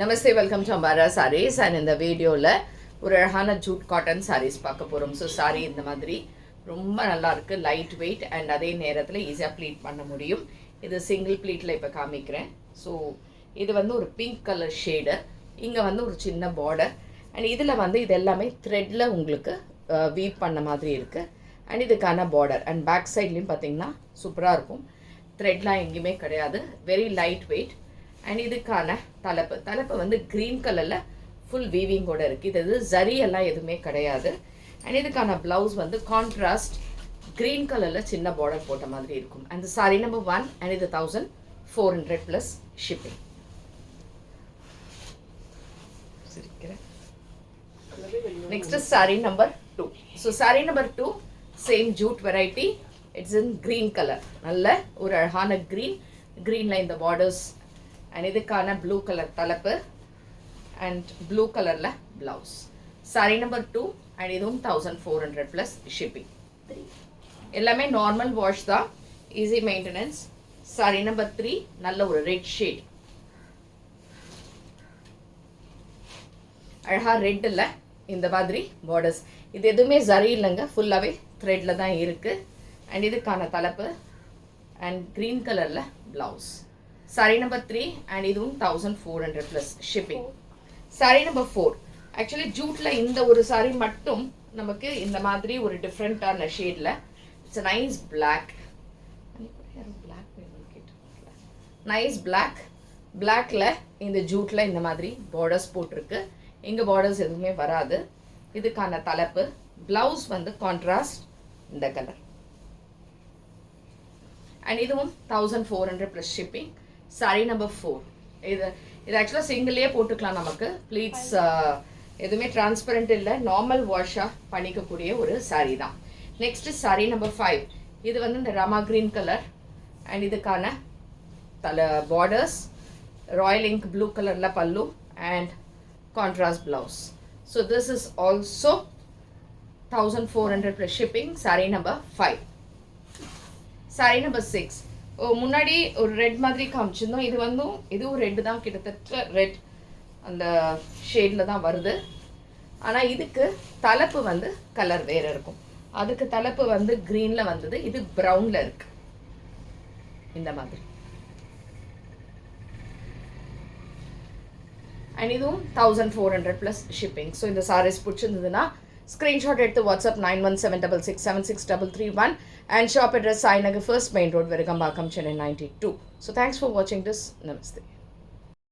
Namaste, welcome to Ambara Sarees. And இந்த வீடியோவில் ஒரு அழகான ஜூட் காட்டன் சாரீஸ் பார்க்க போகிறோம். ஸோ சாரீ இந்த மாதிரி ரொம்ப நல்லாயிருக்கு, லைட் வெயிட் அண்ட் அதே நேரத்தில் ஈஸியாக ப்ளீட் பண்ண முடியும். இது சிங்கிள் ப்ளீட்டில் இப்போ காமிக்கிறேன். ஸோ இது வந்து ஒரு பிங்க் கலர் ஷேடு, இங்கே வந்து ஒரு சின்ன பார்டர் அண்ட் இதில் வந்து இது எல்லாமே த்ரெட்டில் உங்களுக்கு வீவ் பண்ண மாதிரி இருக்குது. அண்ட் இதுக்கான பார்டர் அண்ட் பேக் சைட்லேயும் பார்த்தீங்கன்னா சூப்பராக இருக்கும். த்ரெட்லாம் எங்கேயுமே கிடையாது, வெரி லைட் வெயிட். அண்ட் இதுக்கான தலைப்பு வந்து க்ரீன் கலரில் ஃபுல் வீவிங்கோட இருக்குது. இது ஜரி எல்லாம் எதுவுமே கிடையாது. அண்ட் இதுக்கான ப்ளவுஸ் வந்து கான்ட்ராஸ்ட் க்ரீன் கலரில் சின்ன பார்டர் போட்ட மாதிரி இருக்கும். அண்ட் சாரி நம்பர் 1 அண்ட் இது 1400 plus shipping. Next sari number 2. So sari number 2 same jute variety. It's in green colour, நல்ல ஒரு அழகான க்ரீனில் இந்த பார்டர்ஸ் அண்ட் இதுக்கான ப்ளூ கலர் தலைப்பு அண்ட் ப்ளூ கலரில் ப்ளவுஸ். சாரி நம்பர் 2 அண்ட் இதுவும் 1400 ப்ளஸ் ஷிப்பிங். எல்லாமே நார்மல் வாஷ் தான், ஈஸி மெயின்டெனன்ஸ். சாரி நம்பர் 3 நல்ல ஒரு ரெட் ஷேட், அழகாக ரெட்டில் இந்த மாதிரி பார்டர்ஸ். இது எதுவுமே ஜரி இல்லைங்க, ஃபுல்லாகவே த்ரெட்டில் தான் இருக்குது. அண்ட் இதுக்கான தலைப்பு அண்ட் க்ரீன் கலரில் ப்ளவுஸ். சாரி நம்பர் 3 அண்ட் இதுவும் 1400 plus shipping. Sari number 4 actually ஜூட்டில் இந்த ஒரு சாரி மட்டும் நமக்கு இந்த மாதிரி ஒரு டிஃப்ரெண்ட்டான ஷேடில். இட்ஸ் நைஸ் பிளாக், நைஸ் பிளாக்ல இந்த ஜூட்டில் இந்த மாதிரி பார்டர்ஸ் போட்டிருக்கு. இங்கே பார்டர்ஸ் எதுவுமே வராது. இதுக்கான தலைப்பு ப்ளவுஸ் வந்து கான்ட்ராஸ்ட் இந்த கலர் அண்ட் இதுவும் 1400 ப்ளஸ் ஷிப்பிங். சாரி நம்பர் 4 இது ஆக்சுவலாக சிங்கிளே போட்டுக்கலாம். நமக்கு ப்ளீட்ஸ் எதுவுமே டிரான்ஸ்பரண்ட் இல்லை, நார்மல் வாஷாக பண்ணிக்கக்கூடிய ஒரு சாரீ தான். Next sorry number 5. இது வந்து இந்த ராமா க்ரீன் கலர் அண்ட் இதுக்கான பார்டர்ஸ் ராயல் இங்க் ப்ளூ கலரில் பல்லு and contrast blouse. So this is also 1400 plus shipping. Sari number 5. Sorry number 6 முன்னாடி ஒரு ரெட் மாதிரி காமிச்சிருந்தோம். இது வந்து இதுவும் ரெட்டு தான், கிட்டத்தட்ட ரெட் அந்த ஷேடில் தான் வருது. ஆனால் இதுக்கு தலைப்பு வந்து கலர் வேறு இருக்கும். அதுக்கு தலைப்பு வந்து க்ரீனில் வந்தது, இது ப்ரௌனில் இருக்கு இந்த மாதிரி. அண்ட் இதுவும் 1400 ப்ளஸ் ஷிப்பிங். ஸோ இந்த சாரீஸ் பிடிச்சிருந்ததுன்னா ஸ்க்ரீன்ஷாட் எடுத்து WhatsApp 9176667331 and shop address Sai Nagar First Main Road, Virugambakam, Chennai 92. So thanks for watching this. Namaste.